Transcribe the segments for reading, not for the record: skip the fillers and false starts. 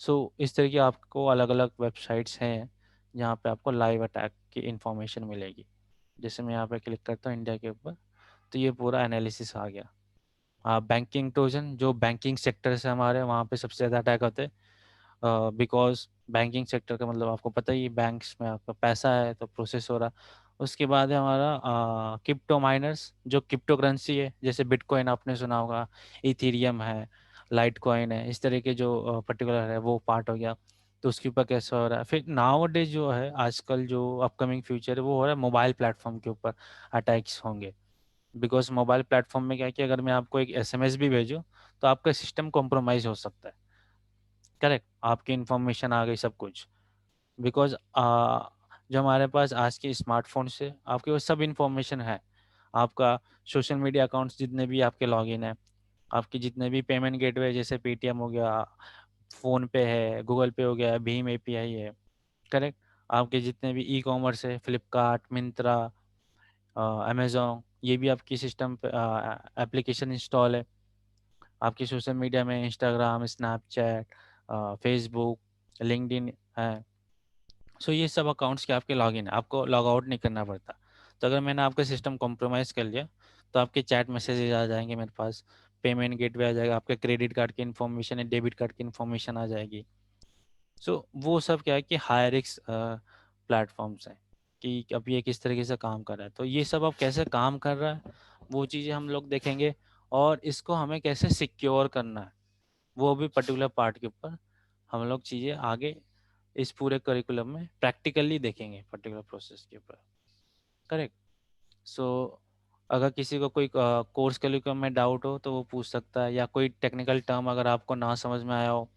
सो इस तरह की आपको अलग अलग वेबसाइट्स हैं जहाँ पे आपको लाइव अटैक की इंफॉर्मेशन मिलेगी। जैसे मैं यहाँ पे क्लिक करता हूँ इंडिया के ऊपर, तो ये पूरा एनालिसिस आ गया। बैंकिंग ट्रोजन, जो बैंकिंग सेक्टर से हमारे वहाँ पे सबसे ज़्यादा अटैक होते हैं, बिकॉज बैंकिंग सेक्टर का मतलब आपको पता ही, बैंक्स में आपका पैसा है तो प्रोसेस हो रहा। उसके बाद है हमारा क्रिप्टो माइनर्स, जो क्रिप्टो करेंसी है, जैसे बिटकॉइन आपने सुना होगा, इथीरियम है, लाइट कॉइन है, इस तरह के जो पर्टिकुलर है वो पार्ट हो गया। तो उसके ऊपर कैसे हो रहा है। फिर नाउ डे जो है आजकल जो अपकमिंग फ्यूचर है वो हो रहा है मोबाइल प्लेटफॉर्म के ऊपर अटैक्स होंगे। बिकॉज मोबाइल प्लेटफॉर्म में क्या है कि अगर मैं आपको एक एसएमएस भी भेजूँ तो आपका सिस्टम कॉम्प्रोमाइज हो सकता है। करेक्ट, आपकी इंफॉर्मेशन आ गई सब कुछ। बिकॉज जो हमारे पास आज के स्मार्टफोन से आपके पास सब इंफॉर्मेशन है। आपका सोशल मीडिया अकाउंट्स जितने भी आपके लॉगिन है, आपके जितने भी पेमेंट गेटवे जैसे पेटीएम हो गया, फ़ोन पे है, गूगल पे हो गया, भीम एपीआई है। करेक्ट, आपके जितने भी ई कॉमर्स है, फ्लिपकार्ट, मिंत्रा, अमेजोन, ये भी आपकी सिस्टम पे एप्लीकेशन इंस्टॉल है। आपकी सोशल मीडिया में इंस्टाग्राम, स्नैपचैट, फेसबुक, लिंक्डइन है। सो ये सब अकाउंट्स के आपके लॉगिन है, आपको लॉग आउट नहीं करना पड़ता। तो अगर मैंने आपका सिस्टम कॉम्प्रोमाइज़ कर लिया तो आपके चैट मैसेजेस आ जाएंगे मेरे पास, पेमेंट गेटवे आ जाएगा, आपके क्रेडिट कार्ड की इन्फॉर्मेशन है, डेबिट कार्ड की इन्फॉर्मेशन आ जाएगी। सो वो सब क्या है कि हाई रिस्क प्लेटफॉर्म्स हैं कि अब ये किस तरीके से काम कर रहा है। तो ये सब अब कैसे काम कर रहा है वो चीज़ें हम लोग देखेंगे, और इसको हमें कैसे सिक्योर करना है वो भी पर्टिकुलर पार्ट के ऊपर हम लोग चीज़ें आगे इस पूरे करिकुलम में प्रैक्टिकली देखेंगे, पर्टिकुलर प्रोसेस के ऊपर। करेक्ट। सो अगर किसी को कोई कोर्स करिकुलम में डाउट हो तो वो पूछ सकता है, या कोई टेक्निकल टर्म अगर आपको ना समझ में आया हो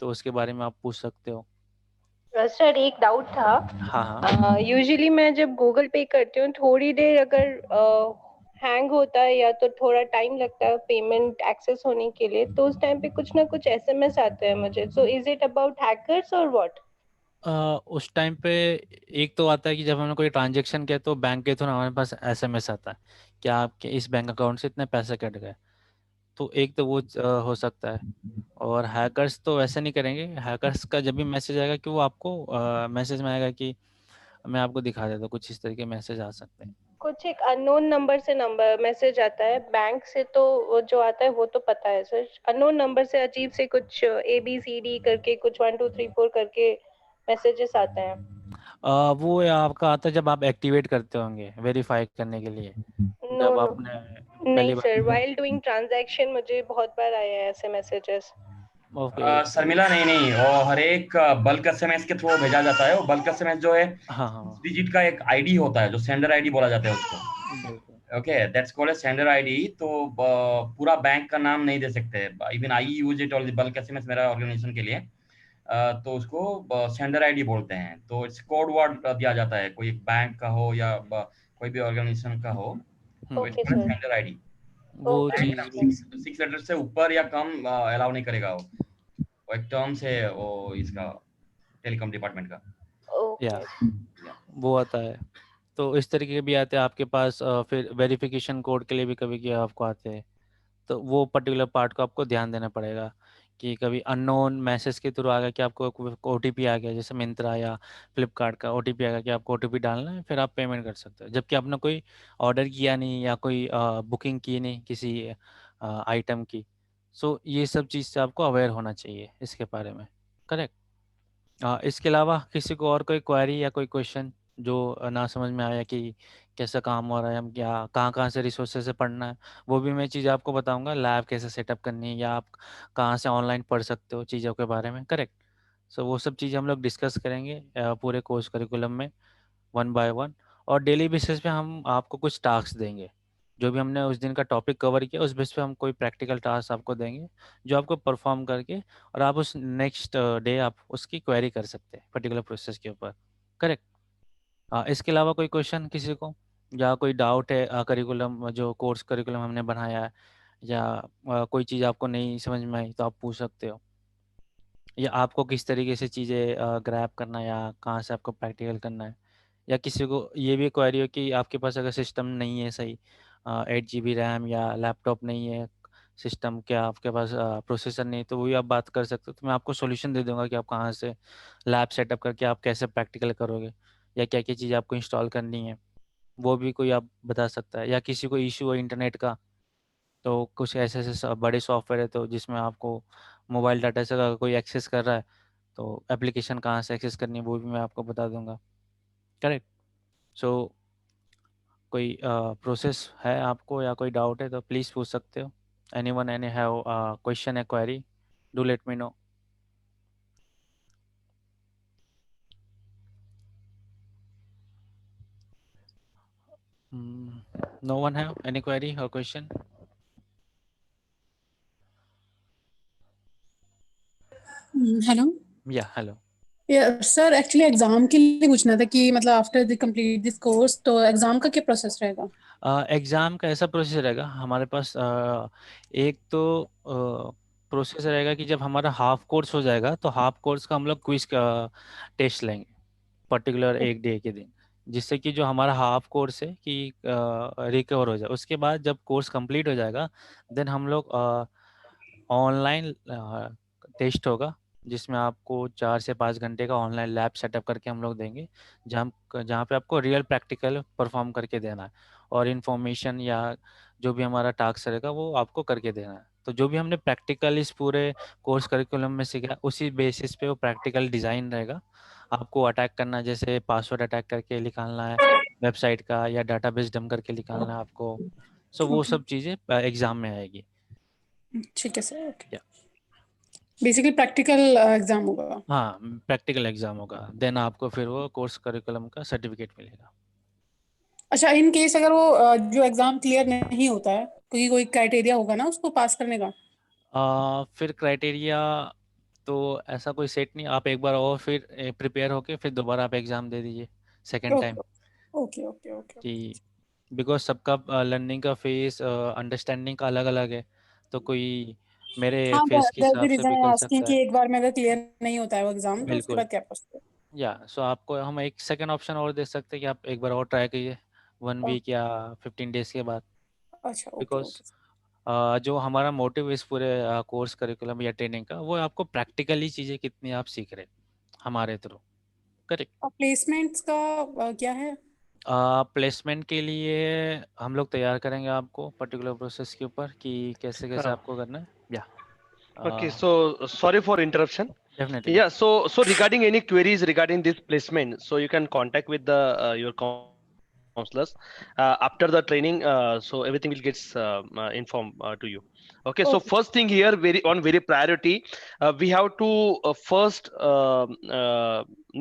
तो उसके बारे में आप पूछ सकते हो। सर एक डाउट हाँ हाँ। था, यूजुअली मैं जब गूगल पे करती हूँ थोड़ी देर अगर हैंग होता है या तो थोड़ा टाइम लगता है पेमेंट एक्सेस होने के लिए, तो उस टाइम पे कुछ ना कुछ एसएमएस आते हैं मुझे। So is it about hackers और व्हाट? उस टाइम पे एक तो आता है कि जब हमने कोई ट्रांजेक्शन किया तो बैंक के थ्रू हमारे पास एसएमएस आता है कि आपके इस बैंक अकाउंट से इतने पैसे कट गए। तो एक तो वो हो सकता है। और हैकर्स तो वैसे नहीं करेंगे। हैकर्स का जब भी मैसेज आएगा कि वो आपको मैसेज में आएगा कि, मैं आपको दिखा देता हूँ, कुछ इस तरह के मैसेज आ सकते हैं। कुछ एक अननोन नंबर से नंबर मैसेज आता है बैंक से, तो वो जो आता है वो तो पता है सर। अननोन नंबर से अजीब से कुछ ABCD करके कुछ 1 2 3 4 करके मैसेजेस आते हैं। वो आपका आता है जब आप एक्टिवेट करते होंगे वेरीफाई करने के लिए, नो जब नो, आपने नहीं पहली सर, बार। वाइल डूइंग ट्रांजैक्शन मुझे बहुत बार आए हैं ऐसे मैसेजेस। Okay okay. शर्मिला, नहीं नहीं, वो हर एक बल्क एसएमएस के थ्रू भेजा जाता है। वो बल्क एसएमएस जो है हाँ हाँ। डिजिट का एक आईडी होता है, जो सेंडर आईडी बोला जाता है उसको। बिल्कुल। Okay, that's called a sender ID. तो पूरा बैंक का नाम नहीं दे सकते। इवन आई यूज इट और बल्क एसएमएस मेरा ऑर्गेनाइजेशन के लिए। तो उसको सेंडर आईडी बोलते हैं। तो इट्स कोड वर्ड दिया जाता है, कोई बैंक का हो या कोई भी ऑर्गेनाइजेशन का हो, तो it's hmm. Okay called sir. Sender ID. वो ओके बैंक चीज़ ना ओके। भी। सिक्स सिक्स लेटर से ऊपर या कम अलाउ नहीं करेगा वो एक टर्म्स है वो इसका, टेलीकॉम डिपार्टमेंट का। या ओके। वो आता है। तो इस तरीके के भी आते हैं आपके पास। फिर वेरिफिकेशन कोड के लिए भी कभी कभी आपको आते हैं। तो वो पर्टिकुलर पार्ट को आपको ध्यान देना पड़ेगा कि कभी अननोन मैसेज के थ्रू आ गया कि आपको ओटीपी आ गया, जैसे मिंत्रा या फ्लिपकार्ट का ओटीपी आ गया कि आपको ओटीपी डालना है, फिर आप पेमेंट कर सकते हो, जबकि आपने कोई ऑर्डर किया नहीं या कोई बुकिंग की नहीं किसी आइटम की। सो ये सब चीज़ से आपको अवेयर होना चाहिए इसके बारे में। करेक्ट। इसके अलावा किसी को और कोई क्वेरी या कोई क्वेश्चन जो ना समझ में आया कि कैसा काम हो रहा है, हम क्या कहाँ कहाँ से रिसोर्सेज से पढ़ना है, वो भी मैं चीज़ आपको बताऊंगा, लैब कैसे सेटअप करनी है, या आप कहाँ से ऑनलाइन पढ़ सकते हो चीज़ों के बारे में। करेक्ट। सो वो सब चीज़ें हम लोग डिस्कस करेंगे पूरे कोर्स करिकुलम में, वन बाय वन। और डेली बेसिस पे हम आपको कुछ टास्क देंगे, जो भी हमने उस दिन का टॉपिक कवर किया उस बेस पे हम कोई प्रैक्टिकल टास्क आपको देंगे, जो आपको परफॉर्म करके और आप उस नेक्स्ट डे आप उसकी क्वेरी कर सकते हैं पर्टिकुलर प्रोसेस के ऊपर। करेक्ट। इसके अलावा कोई क्वेश्चन किसी को, या कोई डाउट है करिकुलम जो कोर्स करिकुलम हमने बनाया है, या कोई चीज़ आपको नहीं समझ में आई तो आप पूछ सकते हो, या आपको किस तरीके से चीज़ें ग्रैब करना है, या कहाँ से आपको प्रैक्टिकल करना है, या किसी को ये भी क्वेरी हो कि आपके पास अगर सिस्टम नहीं है सही, 8 GB रैम या लैपटॉप नहीं है, सिस्टम क्या आपके पास प्रोसेसर नहीं, तो वो भी आप बात कर सकते हो। तो मैं आपको सॉल्यूशन दे दूंगा कि आप कहाँ से लैब सेटअप करके आप कैसे प्रैक्टिकल करोगे, या क्या क्या चीज़ें आपको इंस्टॉल करनी है, वो भी कोई आप बता सकता है। या किसी को इशू हो इंटरनेट का, तो कुछ ऐसे ऐसे बड़े सॉफ्टवेयर है तो जिसमें आपको मोबाइल डाटा से अगर कोई एक्सेस कर रहा है तो एप्लीकेशन कहाँ से एक्सेस करनी है वो भी मैं आपको बता दूंगा। करेक्ट। सो कोई प्रोसेस है आपको या कोई डाउट है तो प्लीज़ पूछ सकते हो। एनीवन एनी हैव क्वेश्चन या query, do let me know. No one have any query or question? Hello. Yeah, hello. Sir actually exam के लिए पूछना था कि मतलब after the complete this course तो एग्जाम का क्या प्रोसेस रहेगा? एग्ज़ाम का ऐसा प्रोसेस रहेगा हमारे पास। एक तो प्रोसेस रहेगा कि जब हमारा हाफ कोर्स हो जाएगा तो हाफ कोर्स का हम लोग क्विज का टेस्ट लेंगे पर्टिकुलर एक डे के दिन, जिससे कि जो हमारा हाफ कोर्स है कि रिकवर हो जाए। उसके बाद जब कोर्स कंप्लीट हो जाएगा देन हम लोग ऑनलाइन टेस्ट होगा, जिसमें आपको 4 से 5 घंटे का ऑनलाइन लैब सेटअप करके हम लोग देंगे, जहाँ पे आपको रियल प्रैक्टिकल परफॉर्म करके देना है, और इन्फॉर्मेशन या जो भी हमारा टास्क रहेगा वो आपको करके देना है। तो जो भी हमने प्रैक्टिकल इस पूरे कोर्स करिकुलम में सीखा उसी बेसिस पे वो प्रैक्टिकल डिज़ाइन रहेगा। आपको अटैक करना है, जैसे पासवर्ड अटैक करके निकालना है वेबसाइट का, या डाटाबेस डम करके निकालना है आपको। सो वो ओके, सब चीज़ें एग्ज़ाम में आएगी। ठीक है सर। ओके, या बेसिकली प्रैक्टिकल एग्जाम होगा। हाँ, प्रैक्टिकल एग्ज़ाम होगा, देन आपको फिर वो कोर्स करिकुलम का सर्टिफिकेट मिलेगा। अच्छा, इन केस अगर वो जो एग्जाम क्लियर नहीं होता है, क्योंकि कोई क्राइटेरिया होगा ना उसको पास करने का। फिर क्राइटेरिया तो ऐसा कोई सेट नहीं, आप एक बार और फिर प्रिपेयर होके फिर दोबारा आप एग्ज़ाम दे दीजिए second okay time. Okay okay okay. कि बिकॉज सबका लर्निंग का फेस अंडरस्टैंडिंग का अलग अलग है, तो कोई मेरे हाँ, फेस के दैट्स द हिसाब से रीजन भी आई कर आस्किंग सकता है। कि एक बार में अगर क्लियर नहीं होता है वो एग्जाम तो उसके बिल्कुल। बाद क्या प्रोसेस या सो आपको हम एक सेकेंड ऑप्शन और दे सकते हैं कि आप एक बार और ट्राई कीजिए 1 वीक है? या 15 डेज के बाद। अच्छा, ओके बिकॉज ओके। जो हमारा मोटिव इस पूरे कोर्स करिकुलम या ट्रेनिंग का वो है आपको प्रैक्टिकली चीज़ें कितनी आप सीख रहे हैं हमारे थ्रू। करेक्ट। और प्लेसमेंट्स का क्या है? प्लेसमेंट के लिए हम लोग तैयार करेंगे आपको पर्टिकुलर प्रोसेस के ऊपर कि कैसे कैसे Uh, आपको करना है। या okay, so sorry for interruption. Definitely. Yeah, so regarding any queries regarding this placement, so you can contact with the your counselors after the training. So everything will get informed to you. Okay, so okay. first thing here, very priority, we have to first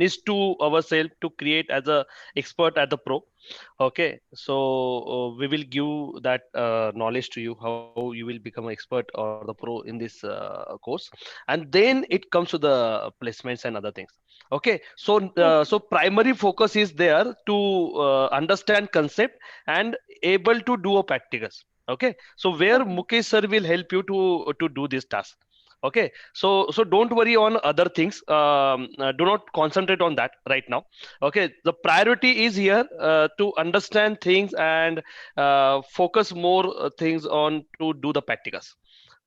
needs to ourselves to create as a expert at the pro. Okay, so we will give that knowledge to you how you will become an expert or the pro in this course, and then it comes to the placements and other things. Okay, so so primary focus is there to understand concept and able to do a practicals. Okay, so where okay Mukesh sir will help you to do this task. Okay, so don't worry on other things. Do not concentrate on that right now. Okay, the priority is here to understand things and focus more things on to do the practicals.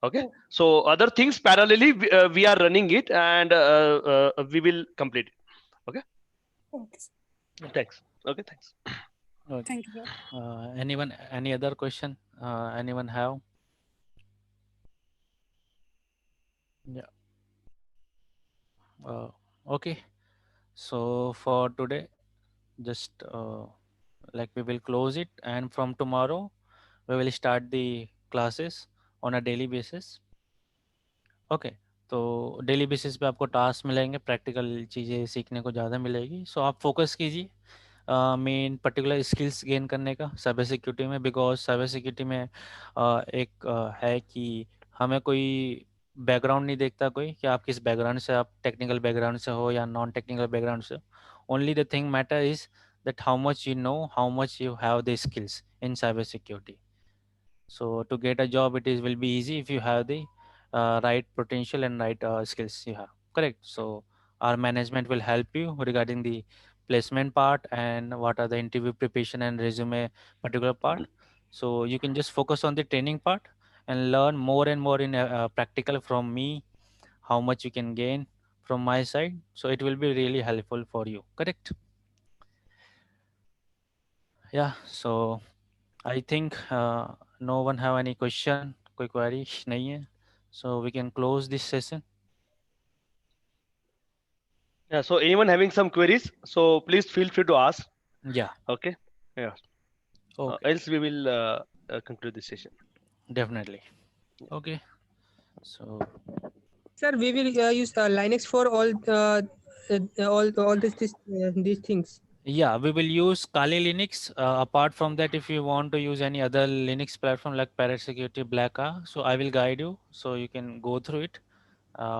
Okay, so other things parallelly we are running it and we will complete it. Okay, okay. thanks. Okay, thanks. Okay. Thank you sir. Anyone any other question, anyone have? या okay. So for today just like we will close it, and from tomorrow we will start the classes on a daily basis. Okay. तो daily basis पे आपको task मिलेंगे, practical चीज़ें सीखने को ज़्यादा मिलेगी। सो आप फोकस कीजिए मेन पर्टिकुलर स्किल्स गेन करने का साइबर सिक्योरिटी में, बिकॉज साइबर सिक्योरिटी में एक है कि हमें कोई बैकग्राउंड नहीं देखता कोई कि आप किस बैकग्राउंड से, आप टेक्निकल बैकग्राउंड से हो या नॉन टेक्निकल बैकग्राउंड से। Only the thing matter is that how much you know, how much you have the skills in cybersecurity. So to get a job, it is will be easy if you have the right potential and right skills you have. Correct. So our management will help you regarding the placement part and what are the interview preparation and resume particular part. So you can just focus on the training part, and learn more and more in practical from me, how much you can gain from my side. So it will be really helpful for you, correct? Yeah, so I think no one have any question, कोई query नहीं है, so we can close this session. Yeah, so anyone having some queries, so please feel free to ask. Yeah, Okay. Yeah. okay, Else we will conclude this session. definitely. Okay, so Sir, we will use Linux for all these things. yeah, we will use Kali Linux. Apart from that, if you want to use any other Linux platform like Parrot Security, Blacka, so I will guide you so you can go through it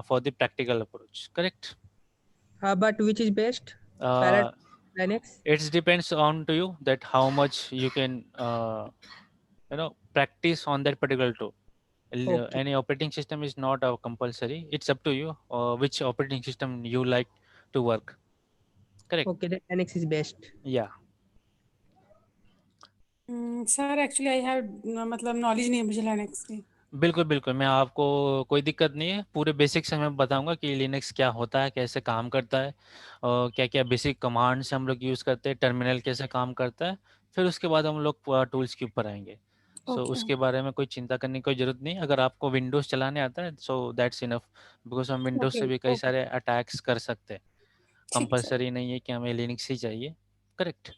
for the practical approach, correct? But which is best? Uh, Parrot, Linux? it depends on to you that how much you can practice on that particular tool. Okay. Any operating system is not compulsory. It's up to you which operating system you like to work, correct? Okay, the Linux is best. Yeah. Sir actually I have मतलब knowledge नहीं है मुझे Linux की. बिल्कुल बिल्कुल, मैं आपको कोई दिक्कत नहीं है, पूरे बेसिक से मैं बताऊंगा कि लिनक्स क्या होता है, कैसे काम करता है, और क्या क्या बेसिक कमांड्स हम लोग यूज़ करते हैं, टर्मिनल कैसे काम करता है, फिर उसके बाद हम लोग टूल्स के ऊपर आएंगे. सो Okay. उसके बारे में कोई चिंता करने की कोई ज़रूरत नहीं. अगर आपको विंडोज़ चलाने आता है सो दैट्स इनफ, बिकॉज हम विंडोज़ से Okay. भी कई Okay. सारे अटैक्स कर सकते हैं. ठीक है सर. कंपलसरी नहीं है कि हमें लिनक्स ही चाहिए, करेक्ट?